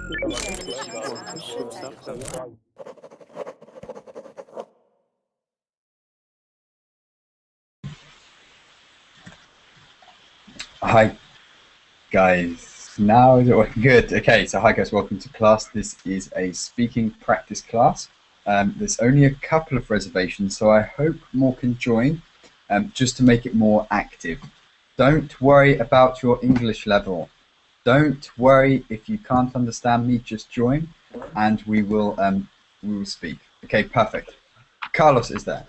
Hi guys, now is it working? Good. Okay, so hi guys, welcome to class. This is a speaking practice class. There's only a couple of reservations, so I hope more can join, just to make it more active. Don't worry about your English level. Don't worry if you can't understand me, just join and we will speak. Okay, perfect. Carlos is there.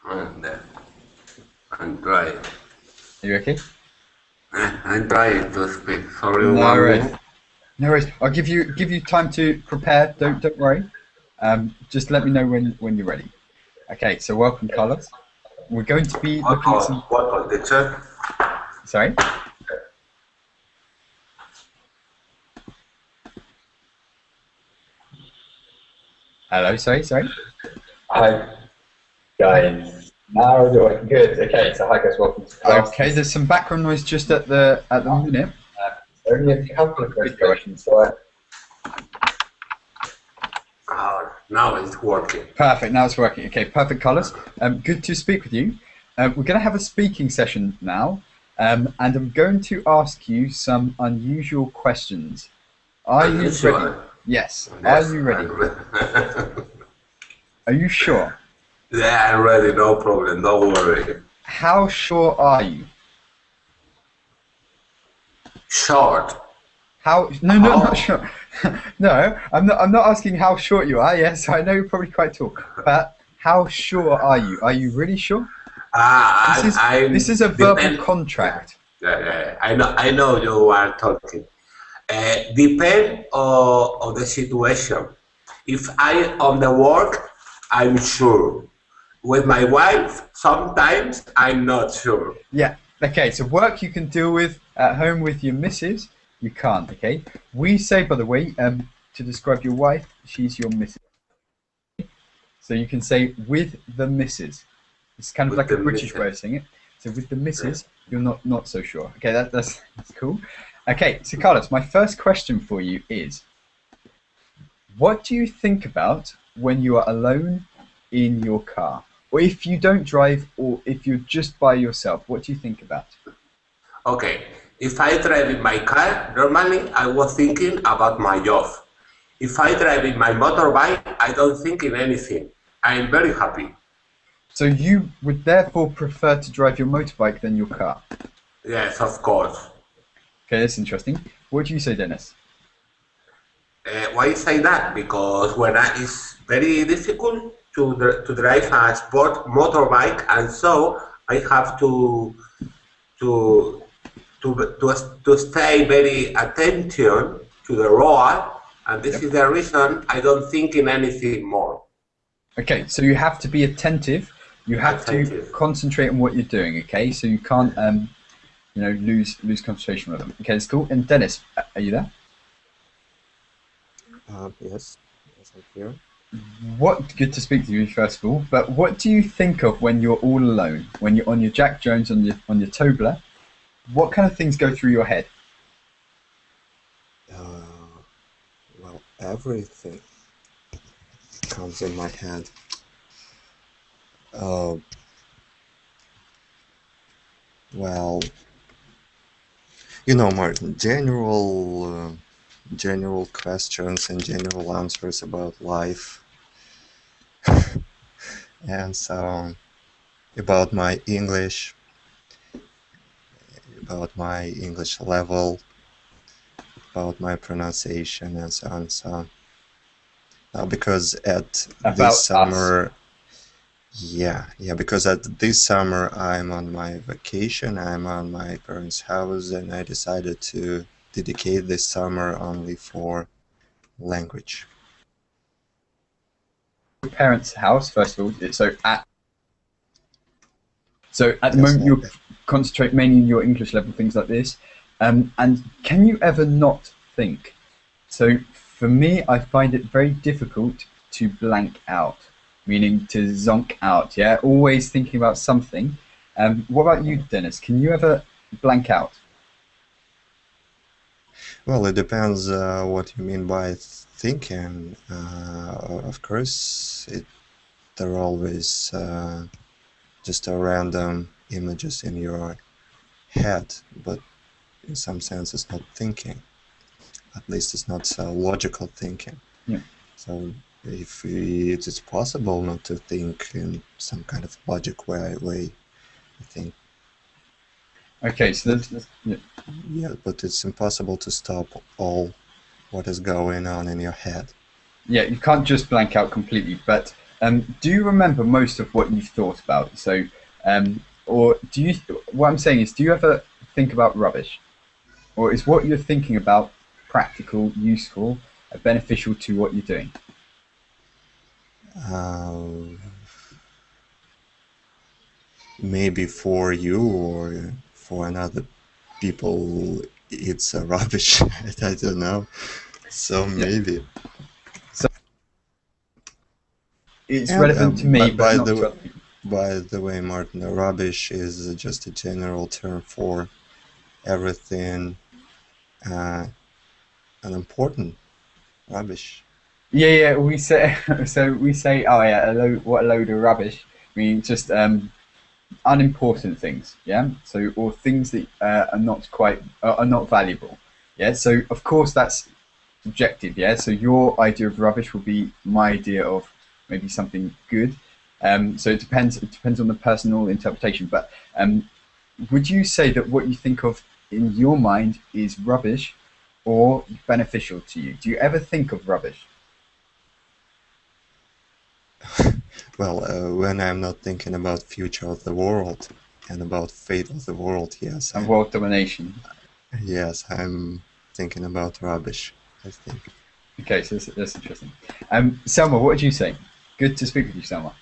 I'm there. I'm trying. Are you okay? I'm trying to speak. Sorry, No one worries. minute. No worries. I'll give you time to prepare. Don't worry. Just let me know when you're ready. Okay. So welcome, Carlos. We're going to be looking at some. What the chat? Sorry. Hello. Sorry. Hi, guys. Now is it working? Good. Okay. So hi, guys. Welcome to class. Okay. There's some background noise just at the minute. Only a couple of questions. So Now it's working. Perfect. Now it's working. Okay. Perfect, Carlos. Good to speak with you. We're going to have a speaking session now, and I'm going to ask you some unusual questions. Are you ready? Yes. Are you ready? Are you sure? Yeah, I'm ready. No problem. Don't worry. How sure are you? Short. How? No, not sure. No, I'm not asking how short you are. Yes, I know you're probably quite tall, but how sure are you? Are you really sure? This is a verbal contract. Yeah. I know you are talking. Depend on the situation. If I on the work, I'm sure. With my wife, sometimes I'm not sure. Yeah. Okay. So work you can deal with. At home with your missus, you can't. Okay. We say, by the way, to describe your wife, she's your missus. So you can say with the missus. It's kind of like a British way of saying it. So with the missus, you're not so sure. Okay, that's cool. Okay, so Carlos, my first question for you is, what do you think about when you are alone in your car? Or if you don't drive, or if you're just by yourself, what do you think about? Okay, if I drive in my car, normally I was thinking about my job. If I drive in my motorbike, I don't think in anything. I'm very happy. So you would therefore prefer to drive your motorbike than your car? Yes, of course. Okay, that's interesting. What do you say, Dennis? Why say that? Because when it's very difficult to drive a sport motorbike, and so I have to stay very attention to the road, and this is the reason I don't think in anything more. Okay, so you have to be attentive. You have to concentrate on what you're doing. Okay, so you can't lose concentration with them. Okay, that's cool. And Dennis, are you there? Yes, I'm here. Good to speak to you first of all. But what do you think of when you're all alone? When you're on your Jack Jones on your Tobler, what kind of things go through your head? Well, everything comes in my head. Well, Martin, general questions and general answers about life, and so about my English level, about my pronunciation, and so on. So, because this summer, because at this summer I'm on my vacation. I'm on my parents' house, and I decided to dedicate this summer only for language. Your parents' house, first of all. So at the moment you concentrate mainly on your English level, things like this. And can you ever not think? So for me, I find it very difficult to blank out, meaning to zonk out. Yeah, always thinking about something. What about you, Dennis? Can you ever blank out? Well, it depends what you mean by thinking. Of course, there are always just a random images in your head, but in some sense it's not thinking. At least it's not logical thinking. Yeah. So if it is possible not to think in some kind of logic way, I think. Okay, so yeah. Yeah, but it's impossible to stop all what is going on in your head. Yeah, you can't just blank out completely, but do you remember most of what you've thought about? So, or do you, what I'm saying is, do you ever think about rubbish? Or is what you're thinking about practical, useful, beneficial to what you're doing? Maybe for you or for another people it's a rubbish. I don't know. So maybe. So it's relevant to me, but not to other people. By the way, Martin, rubbish is just a general term for everything unimportant. Rubbish. Yeah, we say so. We say, oh yeah, what a load of rubbish. I mean, just unimportant things, yeah. So or things that are not valuable, yeah. So of course that's subjective, yeah. So your idea of rubbish will be my idea of maybe something good. So it depends. It depends on the personal interpretation. But would you say that what you think of in your mind is rubbish or beneficial to you? Do you ever think of rubbish? Well, when I'm not thinking about future of the world and about fate of the world, yes. And world domination. Yes, I'm thinking about rubbish, I think. Okay, so that's interesting. Selma, what did you say? Good to speak with you, Selma.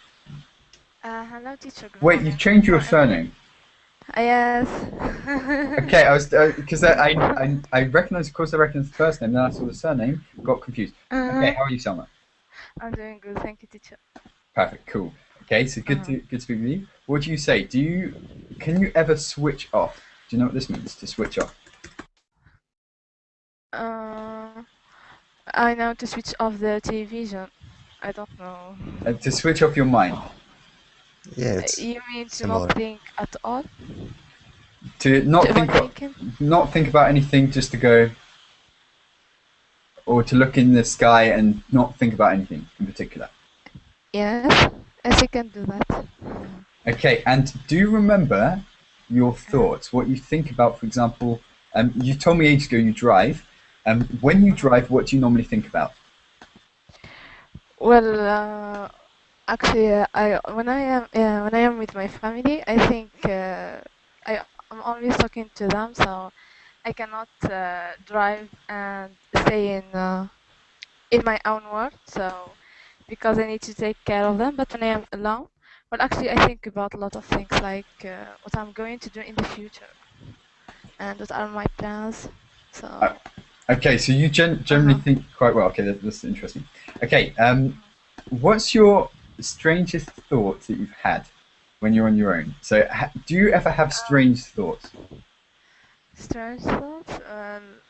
Hello, teacher. Wait, you've changed your surname. Yes. Okay, I was because I recognized, of course, I recognized the first name, then I saw the surname, got confused. Okay, how are you, Selma? I'm doing good, thank you, teacher. Perfect, cool. Okay, so good to speak with you. What do you say? Can you ever switch off? Do you know what this means, to switch off? I know to switch off the television. I don't know. To switch off your mind. Yeah, it's You mean to similar. not think at all? To not think about anything, just to go, or to look in the sky and not think about anything in particular. Yes, I can do that. Okay, and do you remember your thoughts? What you think about, for example, you told me ages ago you drive. When you drive, what do you normally think about? Well, actually, when I am with my family, I think I'm always talking to them, so I cannot drive and stay in my own world. So because I need to take care of them. But when I am alone, well, actually, I think about a lot of things, like what I'm going to do in the future and what are my plans. So. Okay, so you generally think quite well. Okay, that's interesting. Okay, what's your strangest thought that you've had when you're on your own? So, do you ever have strange thoughts? Strange thoughts?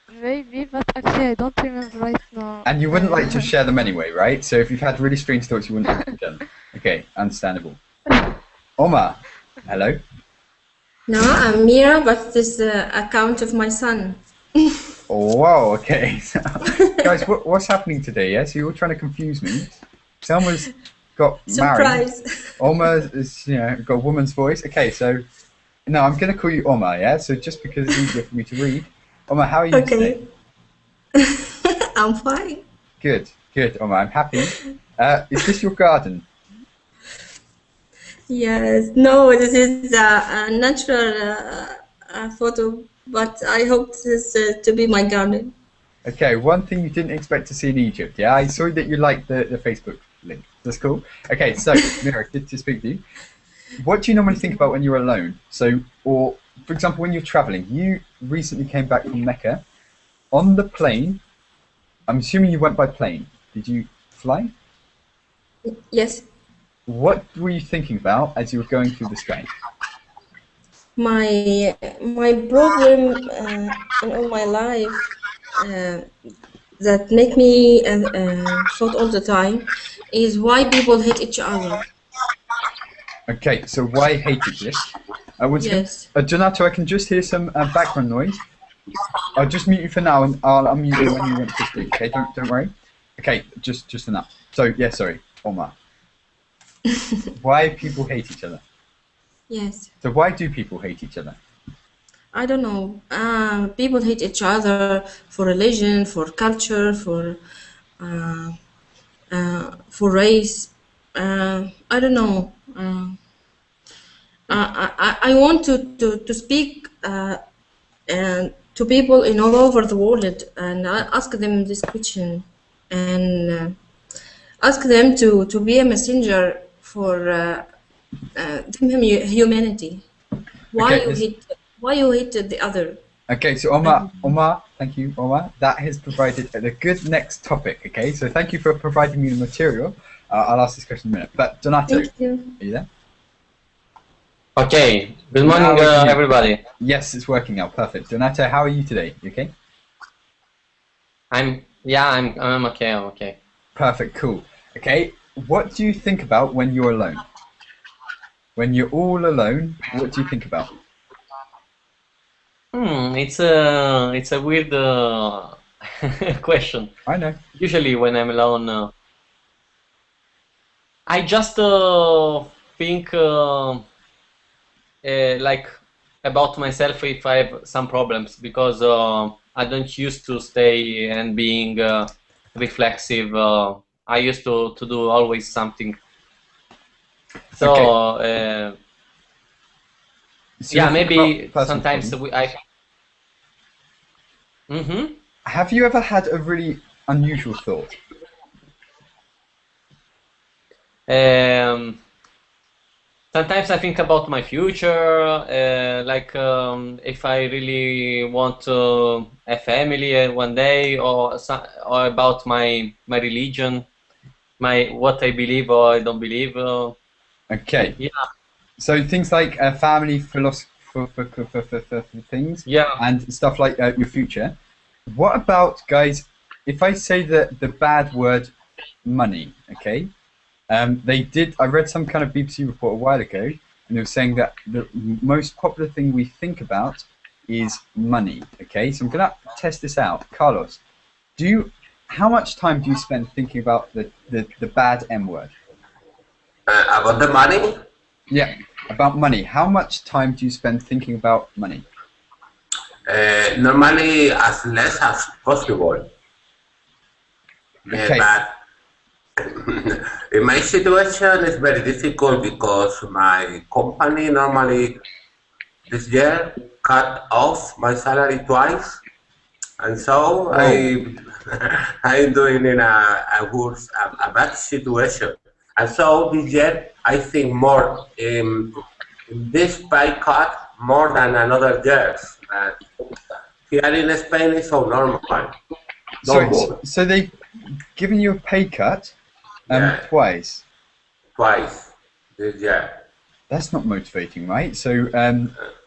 Maybe, but actually I don't remember right now. And you wouldn't like to share them anyway, right? So if you've had really strange thoughts, you wouldn't like to share them. Okay, understandable. Omar, hello. No, I'm Mira, but this is the account of my son. Oh, wow, okay. So, guys, what's happening today? Yeah, so you're trying to confuse me. Selma's got married. Surprise. Omar is, got a woman's voice. Okay, so no, I'm going to call you Omar, yeah? So just because it's easier for me to read. Omar, how are you today? I'm fine. Good, Omar, I'm happy. Is this your garden? Yes. No, this is a natural photo, but I hope this to be my garden. Okay, one thing you didn't expect to see in Egypt, yeah? I saw that you liked the Facebook link. That's cool. Okay, so, Mira, good to speak to you. What do you normally think about when you're alone? So, or, for example, when you're traveling, you recently came back from Mecca. On the plane, I'm assuming you went by plane. Did you fly? Yes. What were you thinking about as you were going through the sky? My problem in all my life uh, that make me thought all the time is why people hate each other. Okay, so why hate exists? Once again, Yes. Donato, I can just hear some background noise. I'll just mute you for now, and I'll unmute you when you want to speak. Okay, don't worry. Okay, just enough. So yeah, sorry, Omar. Why people hate each other? Yes. So why do people hate each other? I don't know. People hate each other for religion, for culture, for race. I don't know. I want to speak and to people in all over the world and I ask them this question and ask them to be a messenger for humanity. Why Okay, you hate? Why you hated the other? Okay, so Omar, thank you, Omar. That has provided a good next topic. Okay, so thank you for providing me the material. I'll ask this question in a minute. But Donato, Thank you. are you there? Okay. Good morning, Now we can hear. everybody. Yes, it's working now. Perfect. Donato, how are you today? You okay? I'm okay. I'm okay. Perfect. Cool. Okay. What do you think about when you're alone? When you're all alone, what do you think about? It's a weird question. I know. Usually when I'm alone, I just think like about myself if I have some problems because I don't used to stay and being reflexive. I used to do always something. So Okay. So yeah, you think maybe about personal sometimes problems. Mm-hmm. Have you ever had a really unusual thought? Sometimes I think about my future, like if I really want a family one day, or about my religion, what I believe or I don't believe. Okay. Yeah. So things like family, philosophy, things, Yeah. and stuff like your future. What about, guys, if I say the bad word money, okay? I read some kind of BBC report a while ago, and they were saying that the most popular thing we think about is money, okay? So I'm going to test this out. Carlos, how much time do you spend thinking about the bad M word? About the money? Yeah, about money. How much time do you spend thinking about money? Normally as less as possible. Okay. But in my situation, it's very difficult because my company normally this year cut off my salary twice, and so I'm doing in a bad situation. And so this year, I think more in this pay cut more than another years. Here in Spain, it's so normal. So they've given you a pay cut Yeah. twice. Twice this year. That's not motivating, right? So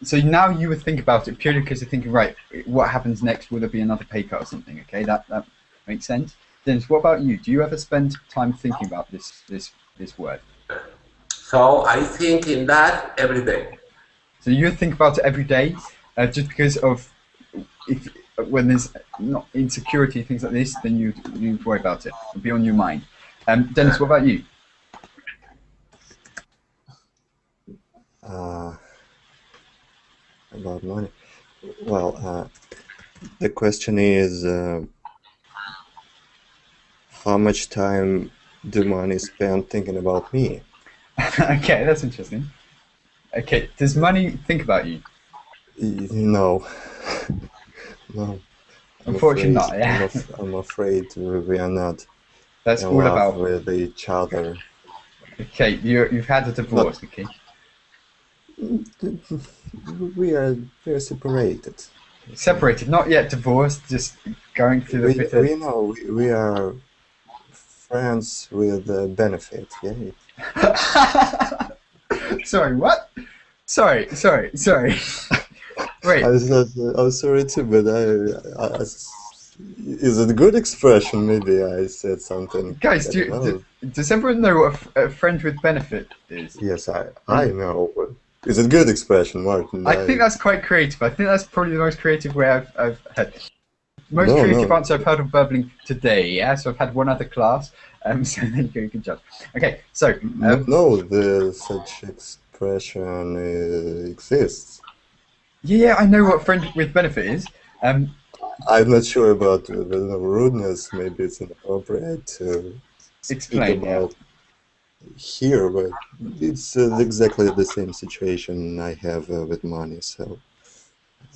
so now you would think about it purely because you're thinking, right, what happens next? Will there be another pay cut or something? Okay, that makes sense. Dennis, what about you? Do you ever spend time thinking about this word? So I think in that every day. So you think about it every day, just because of when there's not insecurity, things like this, then you worry about it. It'll be on your mind. Dennis, what about you? About money. Well, the question is how much time do money spend thinking about me? Okay, that's interesting. Okay, does money think about you? No. No. Unfortunately not, yeah. I'm afraid we are not That's in all love about with each other. Okay, you've had a divorce, okay? We are separated. Separated, not yet divorced, just going through the bitter... We know we are friends with benefit, yeah. Sorry, what? Sorry. Wait. I was sorry too, but Is it a good expression? Maybe I said something. Guys, I don't know. does everyone know what a friend with benefit is? Yes, I know. But is it a good expression, Martin? I think that's quite creative. I think that's probably the most creative way I've had. Most No, creative no. answer I've heard of burbling today, yeah? So I've had one other class, so there you go, you can judge. Okay, so... No, such expression exists. Yeah, I know what friend with benefit is. I'm not sure about the rudeness. Maybe it's inappropriate to Explain, speak about here, but it's exactly the same situation I have with money. So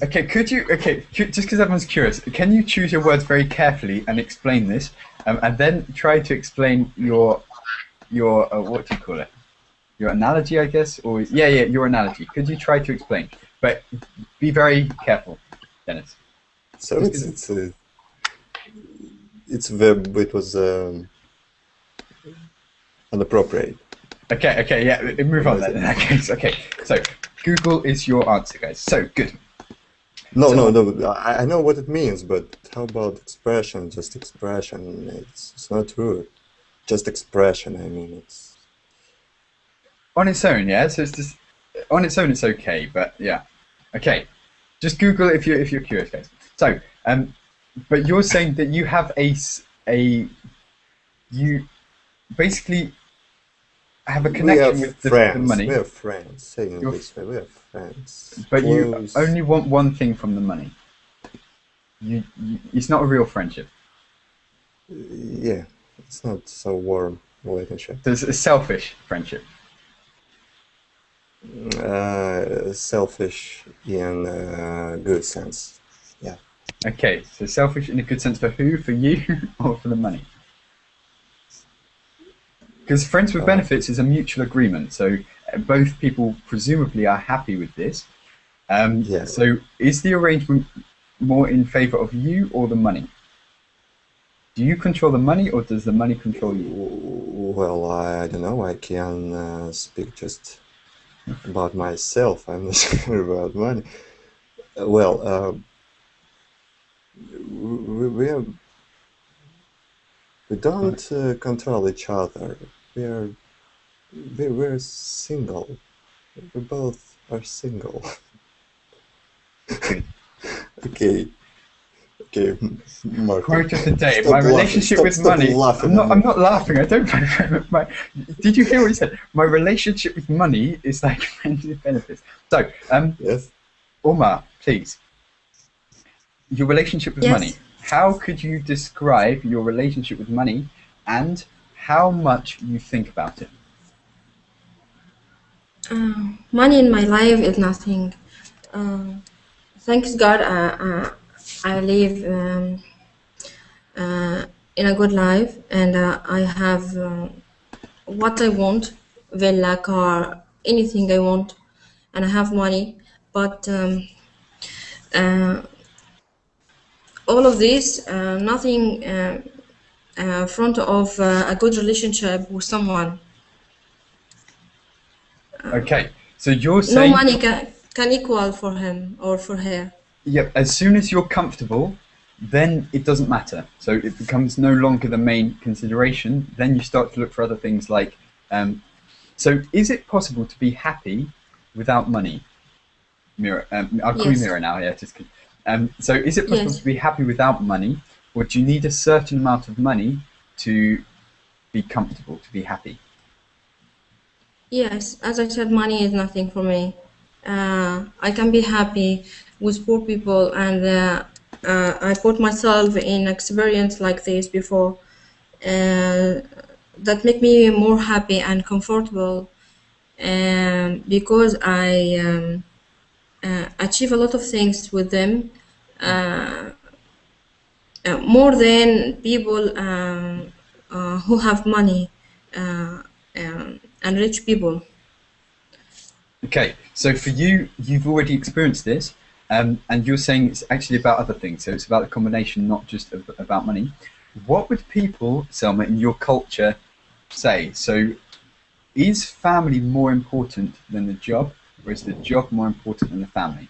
Okay, just because everyone's curious, can you choose your words very carefully and explain this, and then try to explain your what do you call it? Your analogy, I guess, or your analogy. Could you try to explain? But be very careful, Dennis. so it's verb. It was inappropriate. Okay, yeah, move on then in that case. Okay, so Google is your answer, guys. So good. No, I know what it means, but how about expression? Just expression. It's not rude. Just expression. I mean, it's On its own, yeah. So it's just on its own, it's okay, but yeah. Okay, just Google it if you're curious, guys. So, but you're saying that you have you basically have a connection with the money. We have friends. Saying it this way, we have friends. But you only want one thing from the money. It's not a real friendship. Yeah, it's not so warm relationship. There's a selfish friendship. Selfish in a good sense. Yeah. Okay, so selfish in a good sense for who? For you or for the money? Because friends with benefits is a mutual agreement, so both people presumably are happy with this. Yeah. So is the arrangement more in favor of you or the money? Do you control the money or does the money control you? Well, I don't know. I can speak just about myself. I'm not sure about money. Well, we don't control each other. We're single. We both are single. Okay, Mark. Quote of the day: my relationship with money. I'm not laughing. I don't. Did you hear what he said? My relationship with money is like friends with benefits. So, Yes. Omar, please. Your relationship with money. How could you describe your relationship with money and how much you think about it? Money in my life is nothing. Thanks God, I live in a good life, and I have what I want, villa, car, anything I want, and I have money. But all of this, nothing front of a good relationship with someone. Okay, so you're saying no money can equal for him or for her. Yep. As soon as you're comfortable, then it doesn't matter. So it becomes no longer the main consideration. Then you start to look for other things like. So is it possible to be happy without money? Mira, I'll call you Mira now. Yeah, just. So is it possible to be happy without money, or do you need a certain amount of money to be comfortable, to be happy? Yes, as I said, money is nothing for me. I can be happy with poor people, and I put myself in experience like this before that make me more happy and comfortable, because I achieve a lot of things with them, more than people who have money and rich people. Okay, so for you, you've already experienced this, and you're saying it's actually about other things. So it's about a combination, not just about money. What would people, Selma, in your culture say? So is family more important than the job, or is the job more important than the family?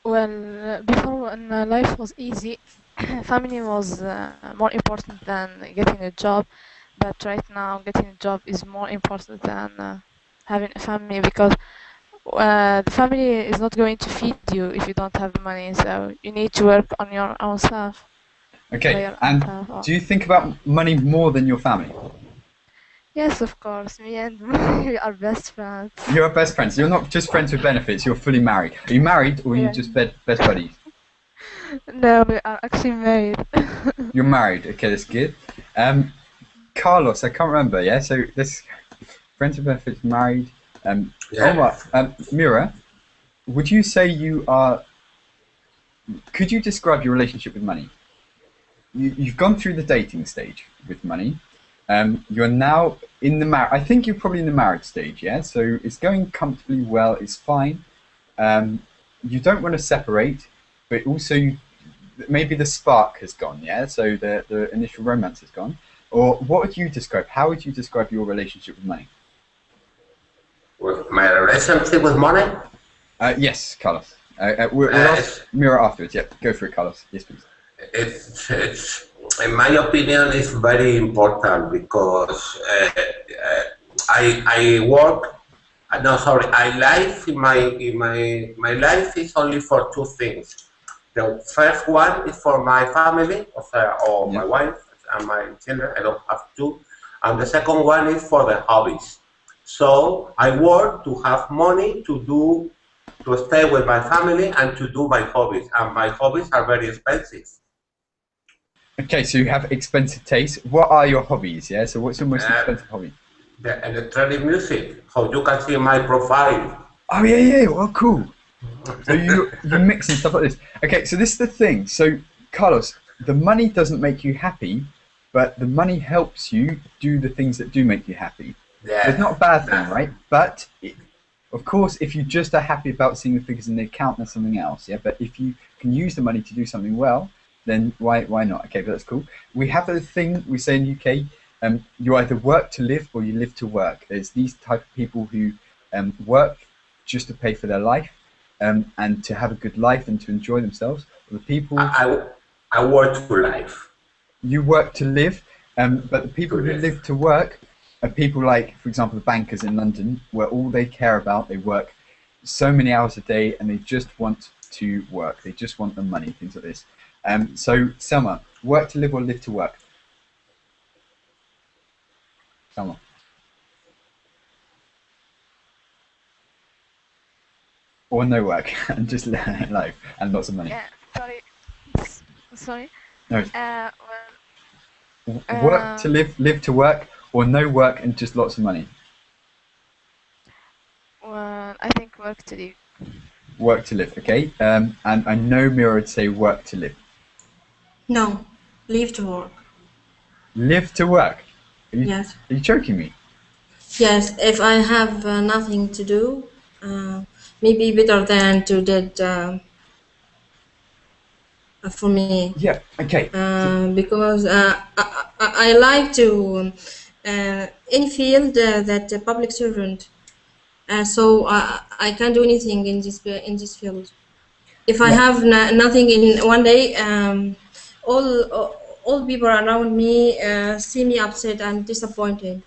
Well, before when life was easy, family was more important than getting a job. But right now, getting a job is more important than having a family because the family is not going to feed you if you don't have money. So you need to work on your own self, by Okay, your own and self. do you think about money more than your family? Yes, of course. Me and we are best friends. You're best friends. You're not just friends with benefits. You're fully married. Are you married or are you Yeah. just best buddies? No, we are actually married. You're married. Okay, that's good. Carlos, I can't remember. Yeah, so this friends with benefits, married. Yeah. Omar, Mira, would you say you are? Could you describe your relationship with money? You've gone through the dating stage with money. You're now in the I think you're probably in the marriage stage. Yeah, so it's going comfortably well. It's fine. You don't want to separate, but also maybe the spark has gone. Yeah, so the initial romance has gone. Or what would you describe? How would you describe your relationship with money? With my relationship with money, Yes, Carlos. We'll ask Mira afterwards. Yep, go for it, Carlos. Yes, please. it's in my opinion, it's very important because I work. No, sorry. I live in my life is only for two things. The first one is for my family, or my wife and my children. I don't have two. And the second one is for the hobbies. So I work to have money to stay with my family and to do my hobbies. And my hobbies are very expensive. Okay, so you have expensive tastes. What are your hobbies? Yeah, so what's your most expensive hobby? The electronic music. So you can see my profile. Oh yeah. Well, cool. So you mix and stuff like this. Okay, so this is the thing. So Carlos, the money doesn't make you happy, but the money helps you do the things that do make you happy. Yeah. It's not a bad thing, right? But of course, if you just are happy about seeing the figures in the account, that's something else. Yeah, but if you can use the money to do something well, then why not? Okay, but that's cool. We have a thing we say in the UK. You either work to live or you live to work. There's these type of people who work just to pay for their life and to have a good life and to enjoy themselves. Or the people I work to life. You work to live, but the people who live to work are people like, for example, the bankers in London, where all they care about, they work so many hours a day and they just want to work. They just want the money, things like this. So, Selma, work to live or live to work? Selma. Or no work and just life and lots of money. Yeah, sorry. No. Well, Work to live to work, or no work and just lots of money? well, I think work to live. Work to live, okay. And I know Mira would say work to live. No, leave to work. Live to work? Yes. Are you joking me? Yes, if I have nothing to do, maybe better than to did for me. Yeah, okay. Because I like to in field that public servant. So I can't do anything in this field. If I have nothing in one day, all people around me see me upset and disappointed.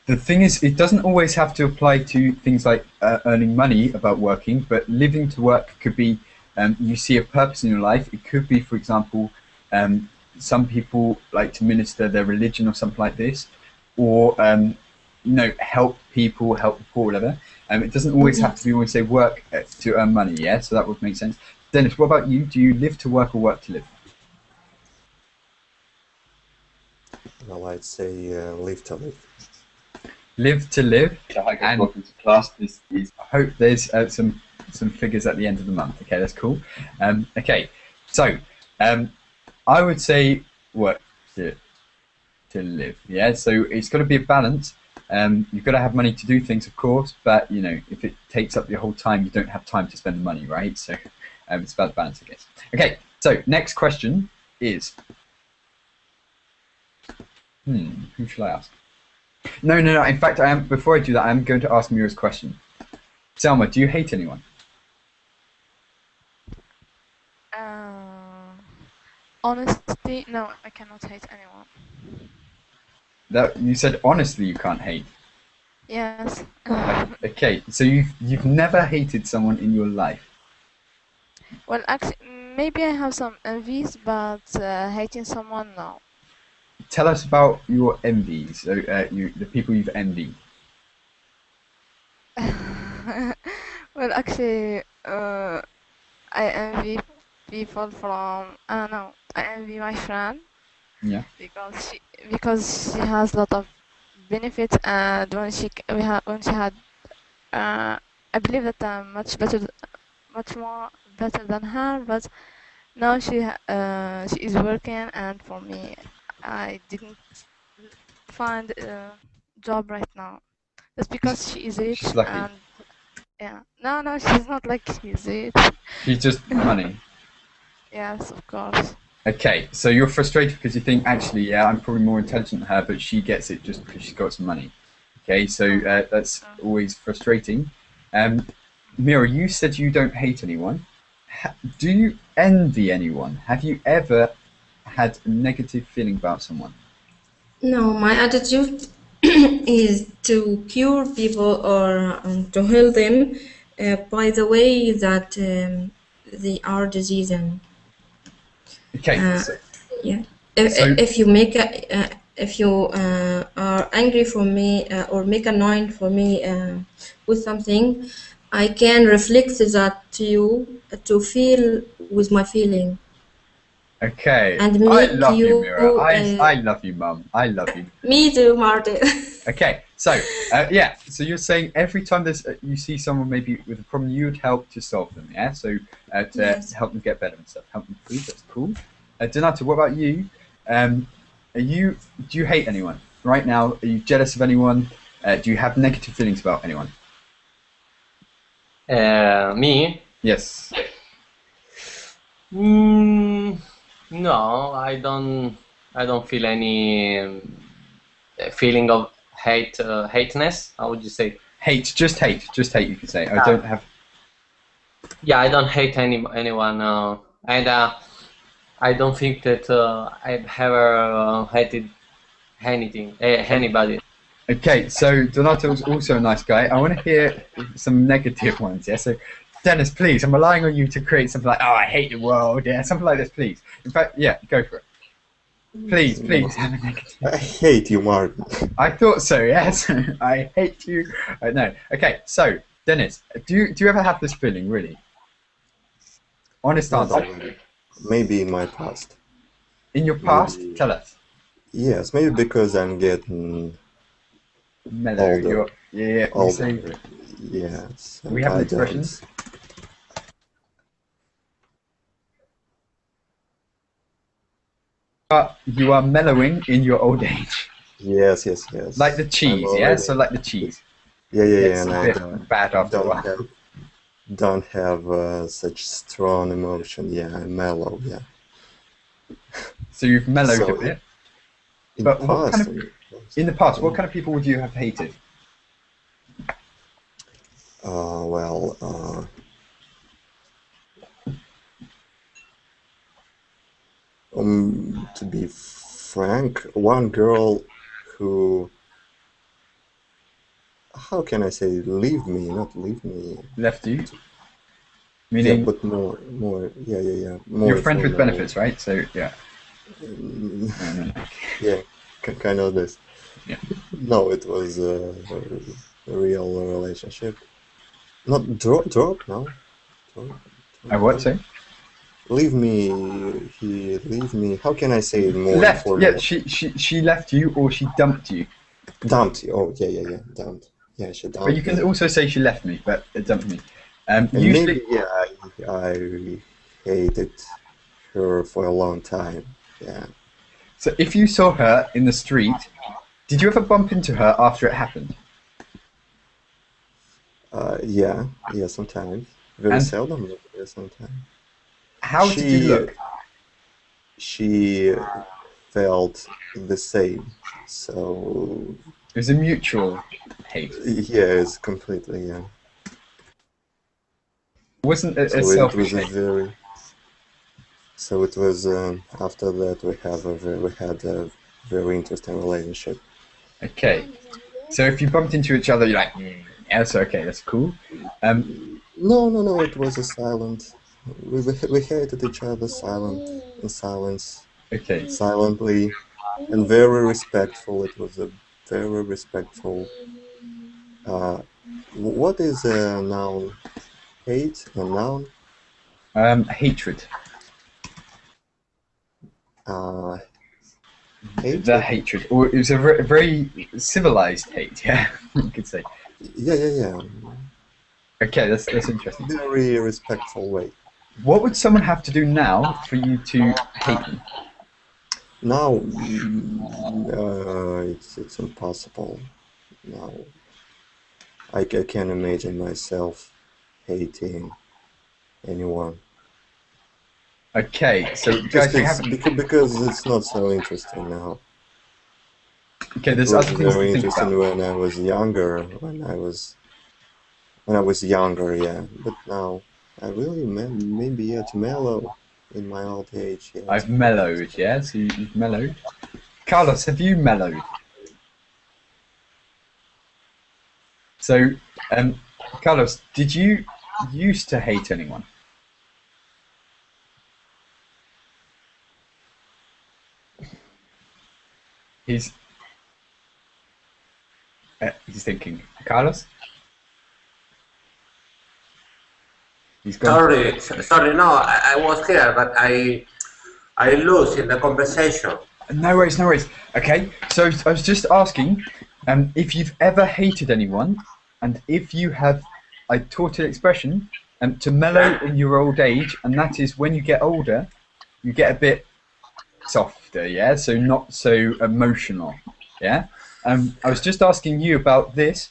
The thing is, it doesn't always have to apply to things like earning money about working, but living to work could be you see a purpose in your life. It could be, for example, some people like to minister their religion or something like this, or help people, help the poor, whatever. It doesn't always have to be when we say work to earn money, yeah? So that would make sense. Dennis, what about you? Do you live to work or work to live? Well, I'd say live to live. Live to live. And welcome to class. I hope there's some figures at the end of the month. Okay, that's cool. Okay, so I would say work to live. Yeah, so it's got to be a balance. You've got to have money to do things, of course, but if it takes up your whole time, you don't have time to spend the money, right? So it's about the balance, I guess. Okay, so next question is, who shall I ask? No. In fact, before I do that, I'm going to ask Mira's question. Selma, do you hate anyone? Honesty, no, I cannot hate anyone. That you said honestly you can't hate. Yes. Okay, so you've never hated someone in your life. Well, actually, maybe I have some envies, but hating someone, no. Tell us about your envies. So, the people you've envied. Well, actually, I envy people from, I don't know, I envy my friend Yeah. because she has a lot of benefits, and when she had, I believe that I'm much more better than her, but now she is working, and for me, I didn't find a job right now. That's because she is rich, She's lucky. and yeah, no, she's not like she's rich. She's just money. Yes, of course. Okay, so you're frustrated because you think, actually, yeah, I'm probably more intelligent than her, but she gets it just because she's got some money. Okay, so that's always frustrating. Mira, you said you don't hate anyone. Do you envy anyone? Have you ever had a negative feeling about someone? No, my attitude is to cure people or to heal them by the way that they are diseasing. Okay, so, Yeah. So- If you make if you are angry for me or make a noise for me with something, I can reflect that to you to feel with my feeling okay, and I make love you, you. Mira. I love you, Mum. I love you. Me too, Martin. Okay, so yeah, so you're saying every time there's you see someone maybe with a problem, you'd help to solve them, yeah? So to Yes. help them get better and stuff, help them improve. That's cool. Donato, what about you? Do you hate anyone right now? Are you jealous of anyone? Do you have negative feelings about anyone? Me? Yes. No, I don't feel any feeling of hateness. How would you say? Hate, just hate. You can say. I don't have. Yeah, I don't hate anyone, and I don't think that I've ever hated anybody. Okay, so Donato was also a nice guy. I want to hear some negative ones. Yeah, so Dennis, please, I'm relying on you to create something like, "Oh, I hate the world." Yeah, something like this, please. In fact, yeah, go for it. Please, have a negative. I hate you, Martin. I thought so. Yes, I hate you. No. Okay, so Dennis, do you ever have this feeling? Really? Honest answer. Maybe in my past. In your past, Maybe. tell us. Yes, maybe because I'm getting Mellow. older. Yeah. We say Yes. we have an I expression. don't. You are mellowing in your old age. Yes. Like the cheese, I'm yeah? already- So like the cheese. Yeah, It's and a I bit bad after a while. don't have such strong emotion. Yeah, I'm mellow. Yeah. So you've mellowed So, a bit. In But the what past, kind In the past, what kind of people would you have hated? To be frank, one girl who, how can I say, not leave me. Left you? Yeah, Meaning but more, yeah. More you're friends with for benefits, right? So yeah. Yeah, kind of this. Yeah. No, it was a real relationship. Not drop, no. I what say? Leave me. He leave me. How can I say it more? Left. Yeah, informal? she left you or she dumped you. Dumped you. Oh, yeah. Dumped. Yeah, she dumped But you can me. also say she left me, but dumped me. And Usually, maybe, yeah, I hated her for a long time. Yeah. so if you saw her in the street, did you ever bump into her after it happened? Yeah, sometimes. Very And- seldom, but yeah, sometimes. How did you look? She felt the same. So, It was a mutual hate. yeah, it's completely, yeah. It wasn't a So it selfish was a hate. very, So it was after that we had a very interesting relationship. Okay. So if you bumped into each other, you're like, yeah, so okay, that's cool. No, it was a silent. We hated each other in silence, Okay. silently, and very respectful. It was a very respectful. What is a noun? Hate a noun? Hatred. Hate. The hatred, or it was a very civilized hate. Yeah, you could say. Yeah. Okay, that's interesting. Very respectful way. What would someone have to do now for you to hate them? Now, it's impossible. Now, I can't imagine myself hating anyone. Okay, so guys, you haven't. Because it's not so interesting now. Okay, there's It was other things to very think interesting about. when I was younger. When I was younger, yeah. But now, I really maybe yet mellow in my old age. Yeah, I've mellowed, yeah. So you've mellowed. Carlos, have you mellowed? So, Carlos, did you used to hate anyone? He's thinking. Carlos? He's gone. Sorry, no, I was here, but I lose in the conversation. No worries, no worries. Okay, so I was just asking if you've ever hated anyone, and if you have, I taught an expression to mellow in your old age, and that is when you get older, you get a bit softer, yeah? So not so emotional, yeah? I was just asking you about this,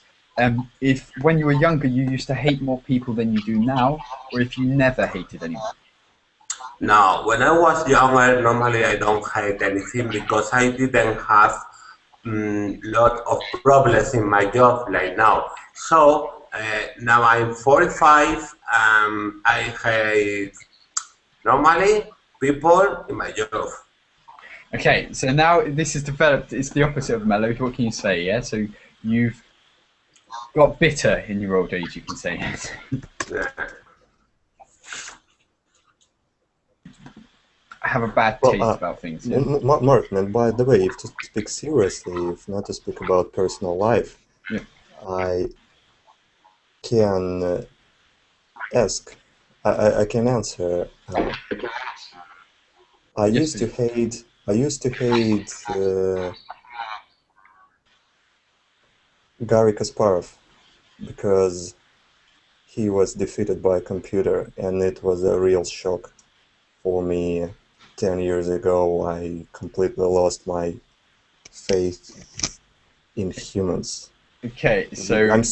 if when you were younger you used to hate more people than you do now, or if you never hated anyone. No, when I was younger, normally I don't hate anything because I didn't have lot of problems in my job like now. So now I'm 45. I hate normally people in my job. Okay, so now this is developed, it's the opposite of mellow. What can you say, yeah? So you've got bitter in your old age, you can say. Yeah. I have a bad taste about things. Yeah? Martin, and by the way, if to speak seriously, if not to speak about personal life, Yeah. I can ask, I can answer. I used to hate Garry Kasparov because he was defeated by a computer, and it was a real shock for me. 10 years ago, I completely lost my faith in humans. Okay, so I'm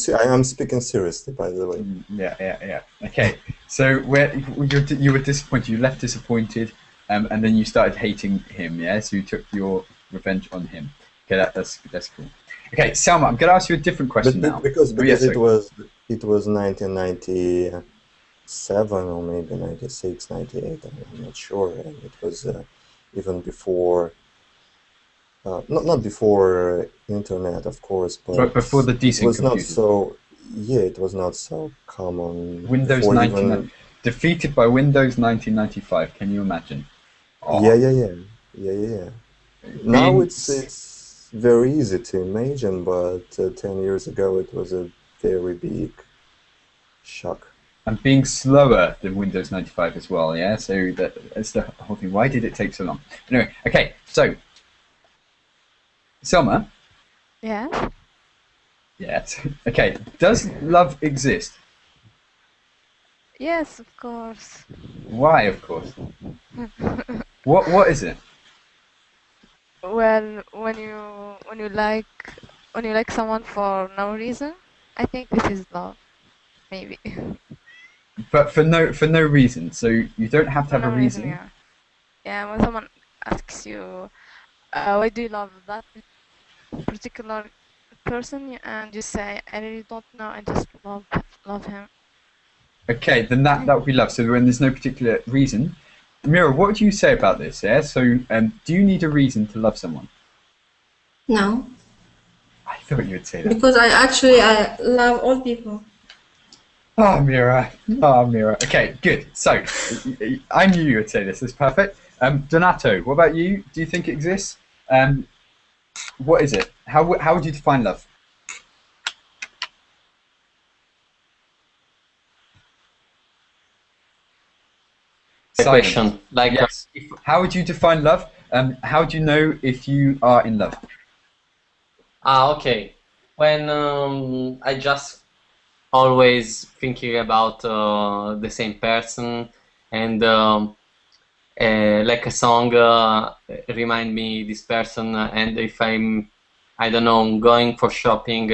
speaking seriously, by the way. Yeah. Okay, so where you were disappointed, you left disappointed, and then you started hating him. Yeah, so you took your revenge on him. Okay, that's cool. Okay, Selma, I'm gonna ask you a different question now. Because it was 1997 or maybe 96, 98. I'm not sure, and it was even before. Not before internet, of course, but before the decent it was computers. Not so. Yeah, it was not so common. Windows 19 defeated by Windows 1995. Can you imagine? Oh. Yeah. Now it's very easy to imagine, but 10 years ago it was a very big shock. And being slower than Windows 95 as well, yeah? So that's the whole thing. Why did it take so long? Anyway, okay, so Selma? Yes? Yes. Okay, does love exist? Yes, of course. Why, of course? What is it? Well, when you like someone for no reason, I think this is love, maybe. But for no reason. So you don't have to have a reason. Yeah. Yeah, when someone asks you, why do you love that particular person, and you say, I really don't know, I just love him. Okay, then that would be love. So when there's no particular reason, Mira, what would you say about this? Yeah. So, do you need a reason to love someone? No, I thought you would say that. because I love all people. Oh, Mira. Oh, Mira. Okay, good. So, I knew you would say this. That's perfect. Donato, what about you? Do you think it exists? What is it? How would you define love? A Silence. question like Yes. How would you define love? How do you know if you are in love? okay. When I just always thinking about the same person, and like a song remind me this person, and if I don't know, going for shopping,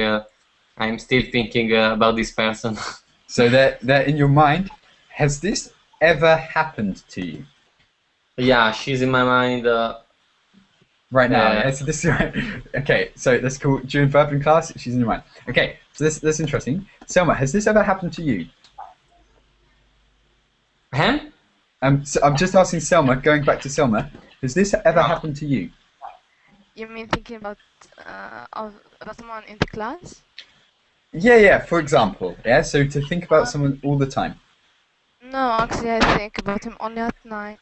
I'm still thinking about this person. So they're in your mind. Has this ever happened to you? Yeah, she's in my mind. Right now, Yeah. yeah. So this is right. Okay, so that's cool. During verb in class, she's in your mind. Okay, so that's interesting. Selma, has this ever happened to you? Him? So I'm just asking Selma. Going back to Selma, has this ever happened to you? You mean thinking about someone in the class? Yeah. For example, yeah. So to think about someone all the time. No, actually, I think about him only at night.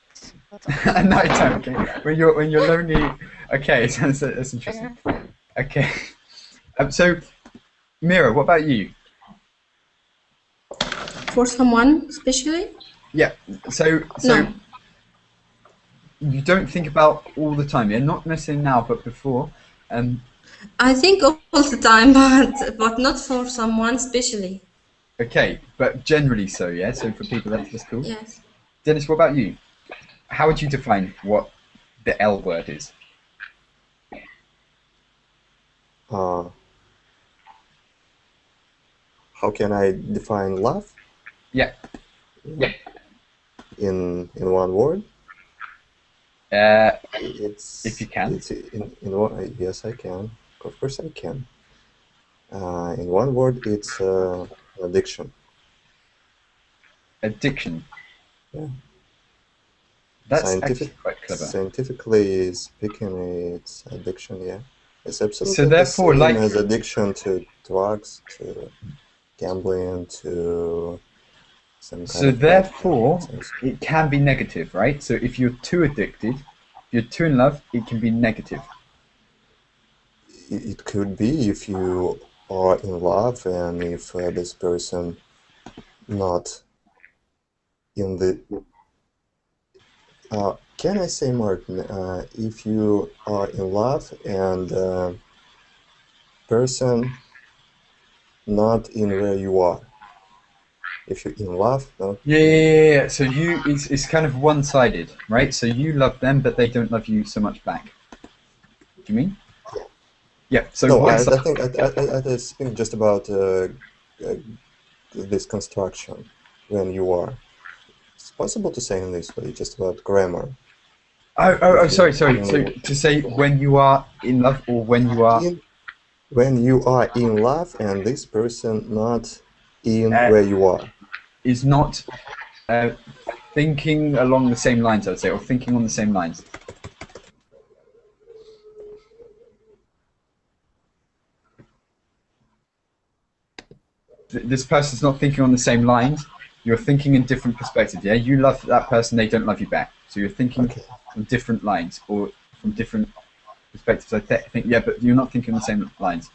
At night time, okay. When you're lonely. Okay, so that's interesting. Yeah. Okay. So, Mira, what about you? For someone especially? Yeah. So No. you don't think about all the time, yeah? Not necessarily now, but before. I think all the time, but not for someone especially. Okay, but generally so, yeah. So for people, that's cool. Yes. Dennis, what about you? How would you define what the L word is? How can I define love? Yeah. In one word? It's If you can. It's in one. Yes, I can. Of course, I can. In one word, it's addiction. Addiction. Yeah. That's actually quite clever. Scientifically speaking, it's addiction. Yeah, it's absolutely So therefore, the same like as addiction to drugs, to gambling, to some kind So of therefore, things. it can be negative, right? So if you're too addicted, if you're too in love, it can be negative. It could be if you are in love and if this person not in the can I say, Martin, if you are in love and person not in where you are, if you're in love, no? Yeah. So it's kind of one-sided, right? So you love them, but they don't love you so much back. Do you mean? Yeah. So No, I one-sided. think I think just about this construction when you are. It's possible to say in this way, just about grammar. Oh, sorry. So to say when you are in love or when you are When you are in love and this person not in where you are. is not thinking along the same lines, I would say, or thinking on the same lines. This person's not thinking on the same lines. You're thinking in different perspectives. Yeah, you love that person, they don't love you back. So you're thinking from different lines or from different perspectives. I think, yeah, but you're not thinking on the same lines.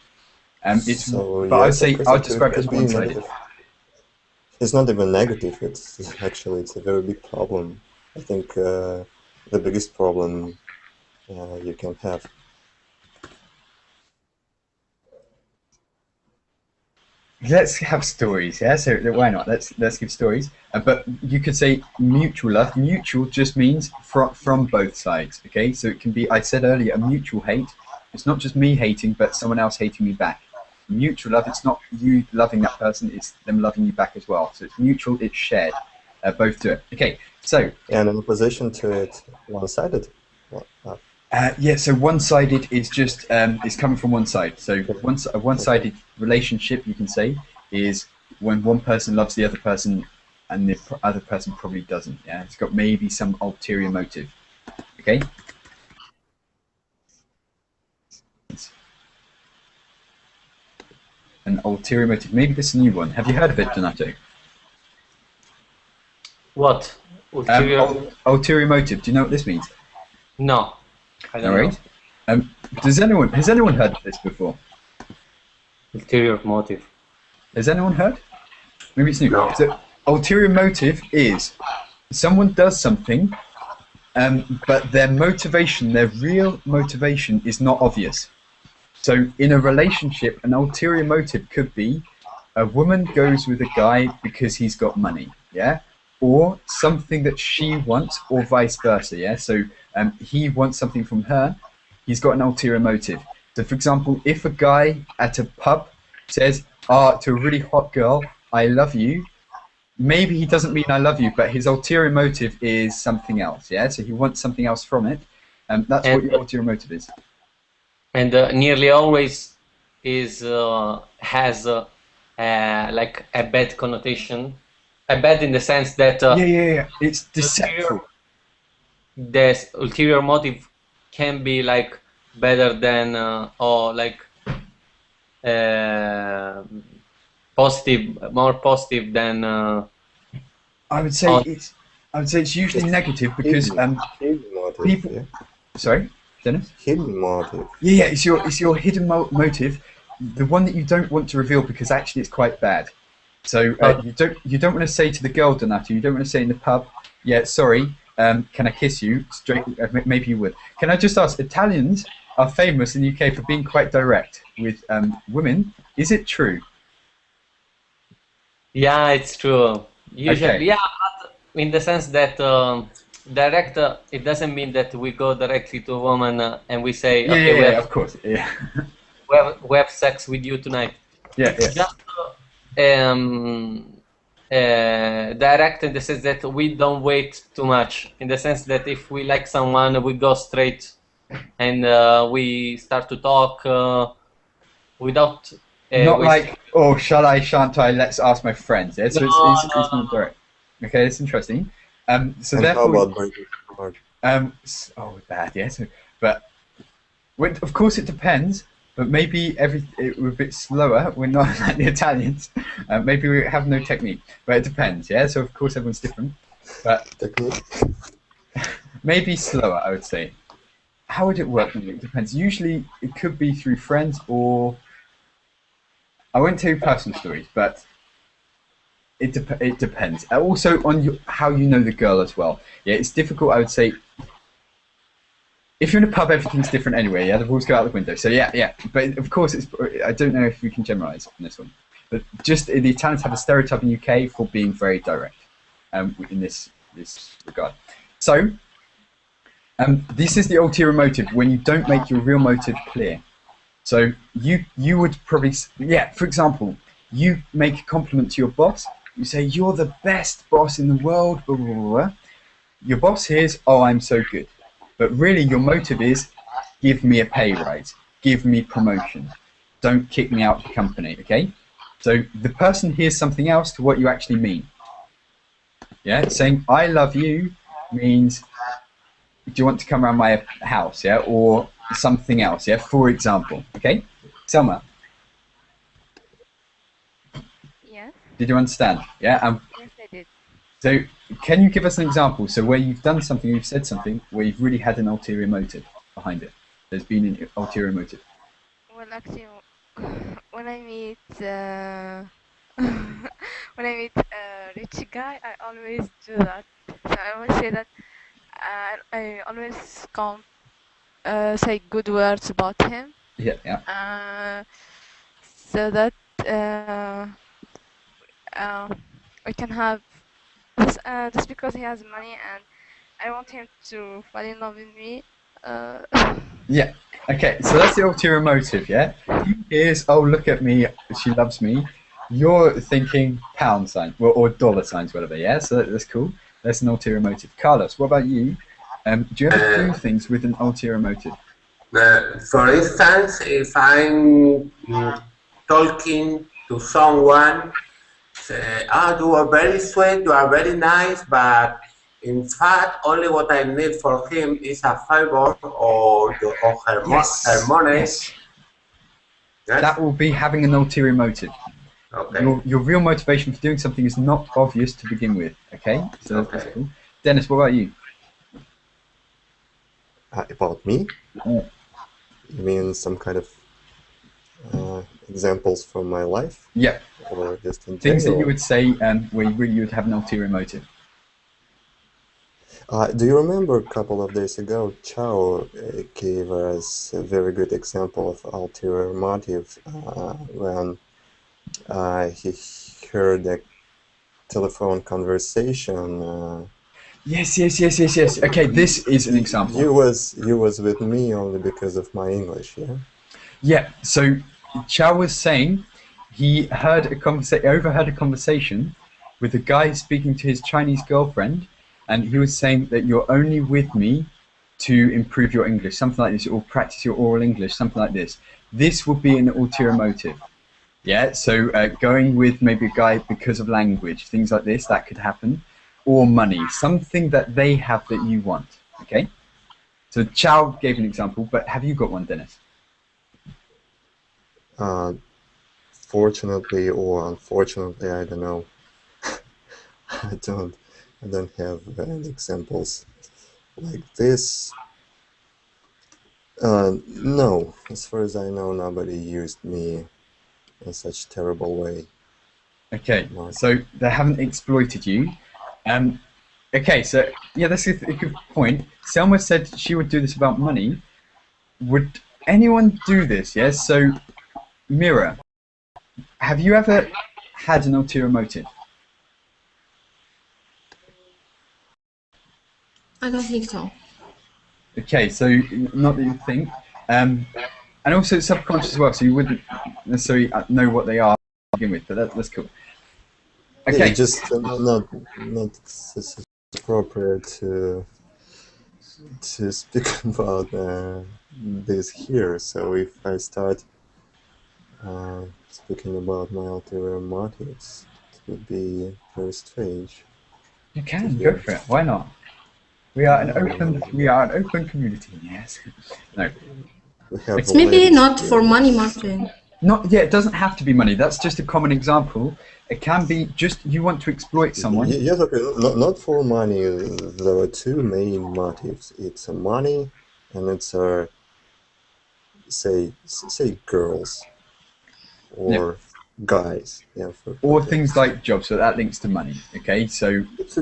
It's, So, but yes, of course I'd describe it as could be one-sided. negative. It's not even negative. It's a very big problem. I think the biggest problem you can have. Let's have stories, yeah. So why not? Let's give stories. But you could say mutual love. Mutual just means from both sides. Okay, so it can be. I said earlier, a mutual hate. It's not just me hating, but someone else hating me back. Mutual love. It's not you loving that person. It's them loving you back as well. So it's mutual. It's shared. Both do it. Okay. So. And in opposition to it, one-sided. Yeah, so one-sided is just is coming from one side. So a one-sided relationship, you can say, is when one person loves the other person and the other person probably doesn't. Yeah, it's got maybe some ulterior motive. Okay. An ulterior motive. Maybe this is a new one. Have you heard of it, Donato? What? Ulterior? Ulterior motive. Do you know what this means? No, I don't All right. know. Has anyone heard of this before? Ulterior motive. Has anyone heard? Maybe it's new. No. So, ulterior motive is someone does something, but their motivation, their real motivation, is not obvious. So, in a relationship, an ulterior motive could be a woman goes with a guy because he's got money, yeah, or something that she wants, or vice versa, yeah. So, he wants something from her. He's got an ulterior motive. So, for example, if a guy at a pub says, to a really hot girl, I love you, maybe he doesn't mean I love you, but his ulterior motive is something else, yeah? So he wants something else from it, and that's what your ulterior motive is. And nearly always has like a bad connotation. A bad in the sense that... yeah. It's deceitful. The ulterior motive can be like better than or like positive, more positive than. I would say it's usually negative because hidden motive, people. yeah. Sorry, Dennis. Hidden motive. Yeah, it's your hidden motive, the one that you don't want to reveal because actually it's quite bad. So you don't want to say to the girl, Donato, you don't want to say in the pub, yeah, sorry, can I kiss you? Straight, maybe you would. Can I just ask, Italians are famous in the UK for being quite direct with women. Is it true? Yeah, it's true. Usually, Okay. yeah, but in the sense that direct, it doesn't mean that we go directly to a woman and we say, okay, Yeah, of course, yeah. we have sex with you tonight. Yeah. Just direct in the sense that we don't wait too much. In the sense that if we like someone, we go straight and we start to talk without. Not like, oh, shall I, shan't I, let's ask my friends. Yeah? So it's not direct. Okay, that's interesting. So And how therefore, about breaking heart? bad, yeah. So, but of course it depends. But maybe we're a bit slower. We're not like the Italians. Maybe we have no technique. But it depends, yeah. So of course everyone's different. But Technique? maybe slower, I would say. How would it work? It depends. Usually it could be through friends or. I won't tell you personal stories, but it depends. Also on how you know the girl as well. Yeah, it's difficult. I would say. If you're in a pub, everything's different anyway. Yeah, the rules go out the window. So yeah. But of course, I don't know if we can generalize on this one. But just the Italians have a stereotype in UK for being very direct in this regard. So this is the ulterior motive when you don't make your real motive clear. So you would probably, for example, you make a compliment to your boss. You say, you're the best boss in the world, blah, blah, blah, blah. Your boss hears, oh, I'm so good. But really your motive is, give me a pay rise, give me promotion, don't kick me out of the company, okay? So the person hears something else to what you actually mean. Yeah, saying, I love you means, do you want to come around my house, yeah? Or something else, yeah, for example, okay? Selma, Yes, did you understand? Yeah. yes, I did. So can you give us an example? So where you've done something, you've said something, where you've really had an ulterior motive behind it. There's been an ulterior motive. Well, actually, when I meet when I meet a rich guy, I always do that. So I always say that I always can't say good words about him. Yeah. So that we can have this, just because he has money and I want him to fall in love with me. Yeah. Okay, so that's the ulterior motive, yeah? He hears, oh, look at me, she loves me. You're thinking pound sign, or dollar signs, whatever, yeah? So that's cool. That's an ulterior motive. Carlos, what about you? Do you ever do things with an ulterior motive? For instance, if I'm talking to someone say, "Ah, you are very sweet, you are very nice, but in fact, only what I need for him is a favor or her, her money." Yes. Yes? That will be having an ulterior motive. Okay. Your real motivation for doing something is not obvious to begin with. Okay, so that's Okay. cool. Dennis, what about you? About me? Mm. You mean some kind of examples from my life? Yeah, Or just in things that you general? would say where you would have an ulterior motive. Do you remember a couple of days ago, Chao gave us a very good example of ulterior motive when he heard a telephone conversation. Yes. Okay, this is an example. You was with me only because of my English, yeah? Yeah, so Chow was saying he overheard a conversation with a guy speaking to his Chinese girlfriend, and he was saying that you're only with me to improve your English, something like this, or practice your oral English, something like this. This would be an ulterior motive. Yeah, so going with maybe a guy because of language, things like this, that could happen, or money, something that they have that you want. Okay, so Chow gave an example, but have you got one, Dennis? Fortunately or unfortunately, I don't know. I don't have any examples like this. No, as far as I know, nobody used me in such terrible way. Okay, No. so they haven't exploited you. Okay, so yeah, that's a good point. Selma said she would do this about money. Would anyone do this? Yes. So, Mira, have you ever had an ulterior motive? I don't think so. Okay, so not that you think, and also it's subconscious as well, so you wouldn't necessarily know what they are to begin with. But that's cool. Okay, Yeah, just not appropriate to speak about this here. So if I start speaking about my ulterior motives, it would be very strange. you can go for it. Why not? We are an open community. Yes. No. We have It's maybe ladies not here. for money, Martin. It doesn't have to be money. That's just a common example. It can be just you want to exploit someone. Yes, okay. Not for money. There are two main motives. It's money, and it's say girls or guys. Yeah, Or things like jobs, so that links to money. Okay, so it's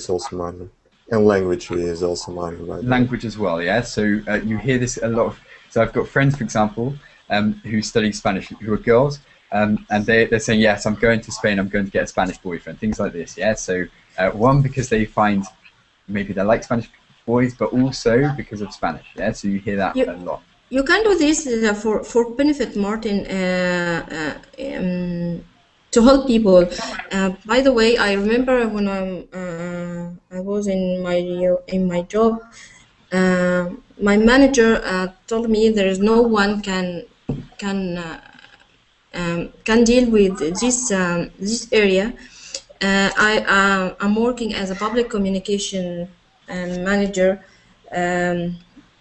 also money, and language is also money, right? language as well. Yeah, so you hear this a lot of. So I've got friends, for example, who study Spanish, who are girls, and they're saying, yes, I'm going to Spain, I'm going to get a Spanish boyfriend, things like this. Yeah, so one, because they find maybe they like Spanish boys, but also because of Spanish. Yeah, so you hear that a lot. You can do this for benefit, Martin, to help people. By the way, I remember when I was in my job, my manager told me there is no one can deal with this area. I'm working as a public communication manager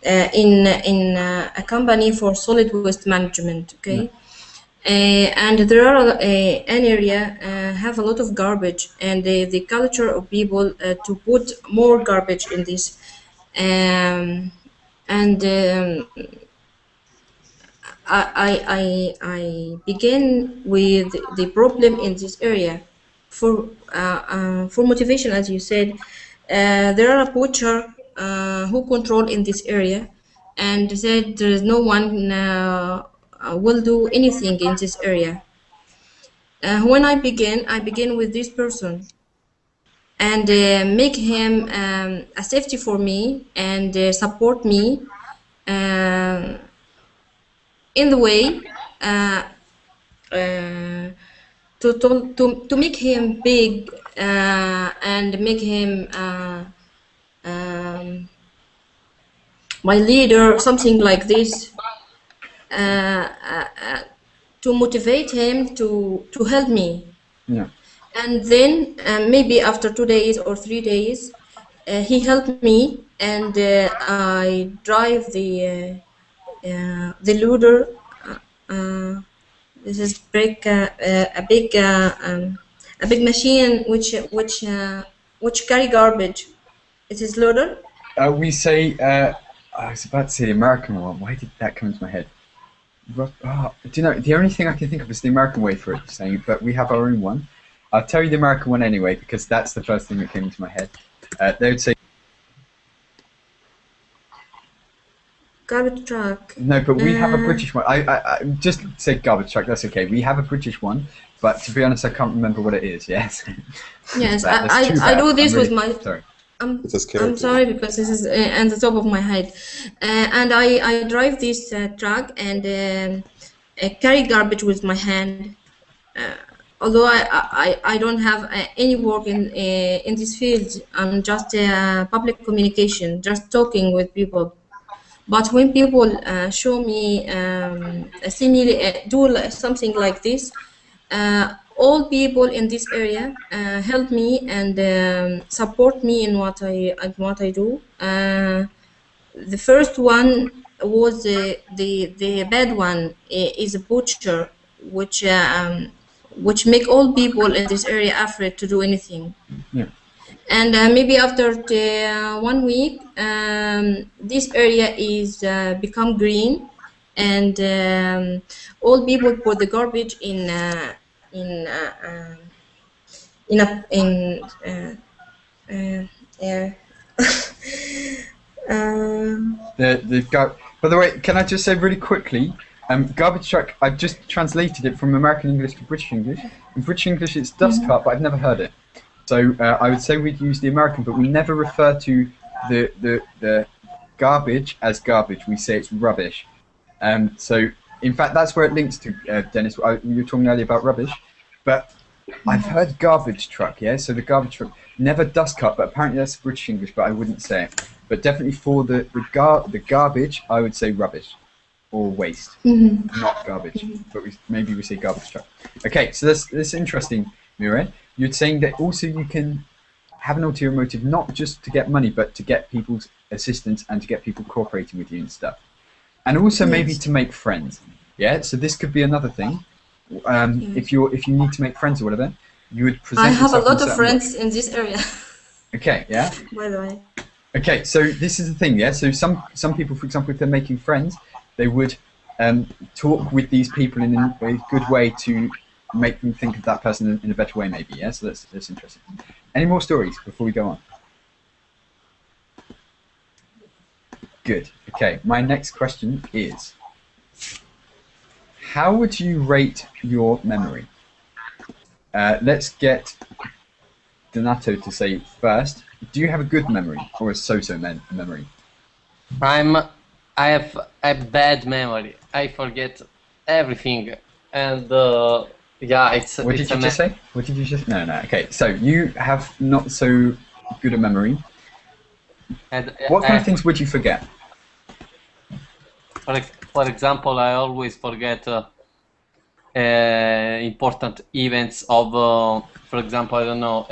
in a company for solid waste management. Okay. And there are an area have a lot of garbage, and the culture of people to put more garbage in this, and I begin with the problem in this area for motivation, as you said. There are a poacher who control in this area, and said there is no one will do anything in this area. When I begin with this person and make him a safety for me and support me in the way to make him big and make him my leader, something like this, to motivate him to help me. Yeah. And then maybe after 2 days or 3 days, he helped me, and I drive the loader. Uh, this is a big machine which carry garbage. It is loader. We say, I was about to say the American one. Why did that come into my head? Oh, do you know, the only thing I can think of is the American way for it, saying, but we have our own one. I'll tell you the American one anyway, because that's the first thing that came into my head. They would say, Garbage truck. no, but we have a British one. I just say garbage truck, that's okay. We have a British one, but to be honest, I can't remember what it is, yes. Yes, That's too I bad. do this I'm with really my. sorry. It's a I'm scary sorry because this is on the top of my head, and I drive this truck and carry garbage with my hand. Uh, Although I don't have any work in this field, I'm just public communication, just talking with people. But when people show me something like this, all people in this area help me and support me in what I do. The first one was the bad one is a butcher, which make all people in this area afraid to do anything. Yeah. And maybe after 1 week, this area is become green, and all people put the garbage in a yeah. By the way, can I just say really quickly, garbage truck, I've just translated it from American English to British English. In British English it's dust cart, but I've never heard it. So I would say we'd use the American, but we never refer to the garbage as garbage. We say it's rubbish. So in fact, that's where it links to, Dennis. You were talking earlier about rubbish, but I've heard garbage truck, yeah? So the garbage truck, never dust cart, but apparently that's British English, but I wouldn't say it. But definitely for the garbage, I would say rubbish or waste, not garbage. But maybe we say garbage truck. Okay, so that's interesting, Mire. You're saying that also you can have an ulterior motive, not just to get money, but to get people's assistance and to get people cooperating with you and stuff. And also maybe to make friends. Yeah, so this could be another thing. If you need to make friends or whatever, you would present. I have a yourself in lot of certain friends way. in this area. Okay, yeah. By the way. Okay, so this is the thing, yeah. So some people, for example, if they're making friends, they would talk with these people in a good way to make them think of that person in a better way, maybe. Yeah. So that's interesting. Any more stories before we go on? Good. Okay. My next question is: how would you rate your memory? Let's get Donato to say first. Do you have a good memory or a so-so memory? I have a bad memory. I forget everything, and yeah, it's. What did you just say? What did you just? No. Okay, so you have not so good a memory. And, What kind of things would you forget? For example, I always forget important events of, for example, I don't know,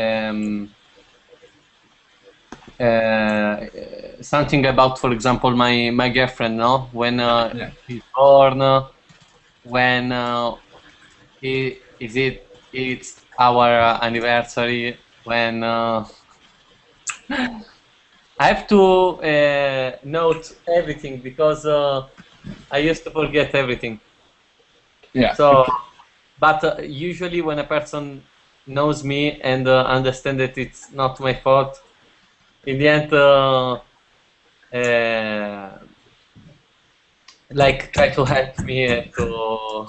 something about, for example, my girlfriend, no? When she's born, when it's our anniversary, when I have to note everything because I used to forget everything. Yeah. So, but usually when a person knows me and understands that it's not my fault, in the end, like try to help me to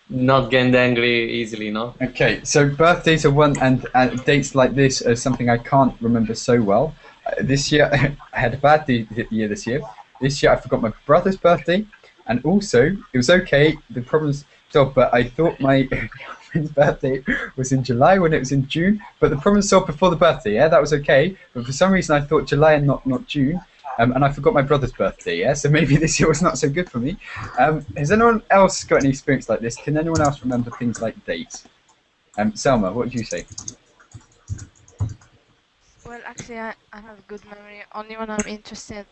not get angry easily, no? Okay, so birthdays are one, and dates like this are something I can't remember so well. This year, I had a bad year this year. This year, I forgot my brother's birthday, and also, it was okay, the problem's solved, but I thought my girlfriend's birthday was in July when it was in June, but the problem solved before the birthday, yeah, that was okay, but for some reason I thought July and not June, and I forgot my brother's birthday, yeah, so maybe this year was not so good for me. Has anyone else got any experience like this? Can anyone else remember things like dates? Selma, what do you say? Well, actually, I have good memory only when I'm interested